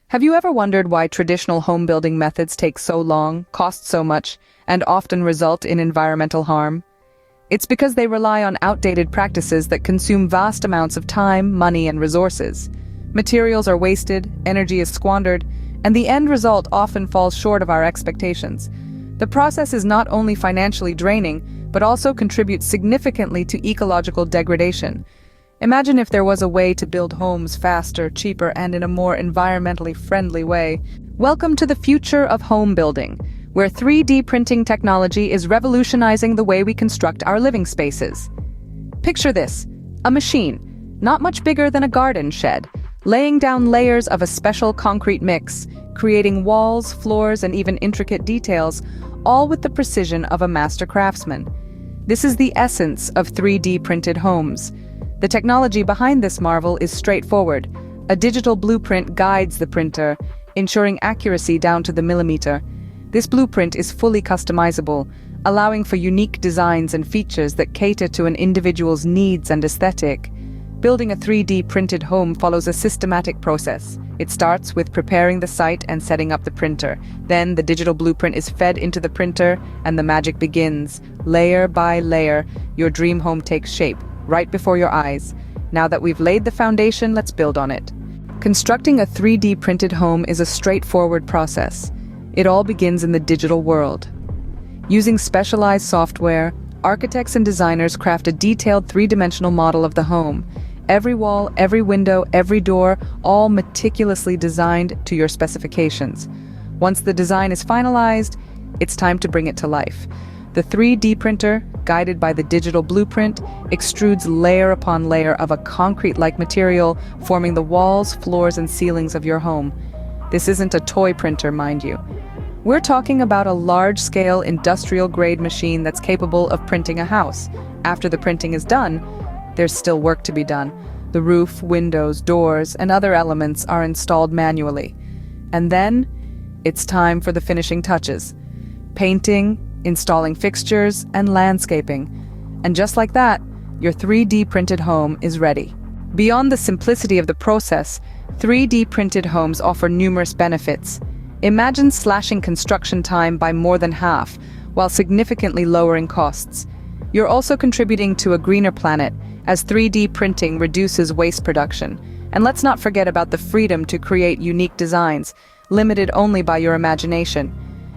Have you ever wondered why traditional home building methods take so long, cost so much, and often result in environmental harm? It's because they rely on outdated practices that consume vast amounts of time, money, and resources. Materials are wasted, energy is squandered, and the end result often falls short of our expectations. The process is not only financially draining, but also contributes significantly to ecological degradation. Imagine if there was a way to build homes faster, cheaper, and in a more environmentally friendly way. Welcome to the future of home building, where 3D printing technology is revolutionizing the way we construct our living spaces. Picture this: a machine, not much bigger than a garden shed, laying down layers of a special concrete mix, creating walls, floors, and even intricate details, all with the precision of a master craftsman. This is the essence of 3D printed homes. The technology behind this marvel is straightforward. A digital blueprint guides the printer, ensuring accuracy down to the millimeter. This blueprint is fully customizable, allowing for unique designs and features that cater to an individual's needs and aesthetic. Building a 3D printed home follows a systematic process. It starts with preparing the site and setting up the printer. Then the digital blueprint is fed into the printer, and the magic begins. Layer by layer, your dream home takes shape, right before your eyes. Now that we've laid the foundation, let's build on it. Constructing a 3D printed home is a straightforward process. It all begins in the digital world. Using specialized software, architects and designers craft a detailed three-dimensional model of the home. Every wall, every window, every door, all meticulously designed to your specifications. Once the design is finalized, it's time to bring it to life. The 3D printer, guided by the digital blueprint, extrudes layer upon layer of a concrete-like material, forming the walls, floors, and ceilings of your home. This isn't a toy printer, mind you. We're talking about a large-scale, industrial-grade machine that's capable of printing a house. After the printing is done, there's still work to be done. The roof, windows, doors, and other elements are installed manually. And then, it's time for the finishing touches. Painting, installing fixtures, and landscaping. And just like that, your 3D printed home is ready. Beyond the simplicity of the process, 3D printed homes offer numerous benefits. Imagine slashing construction time by more than half, while significantly lowering costs. You're also contributing to a greener planet, as 3D printing reduces waste production. And let's not forget about the freedom to create unique designs, limited only by your imagination.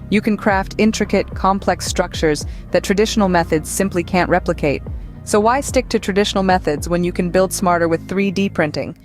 You can craft intricate, complex structures that traditional methods simply can't replicate. So why stick to traditional methods when you can build smarter with 3D printing?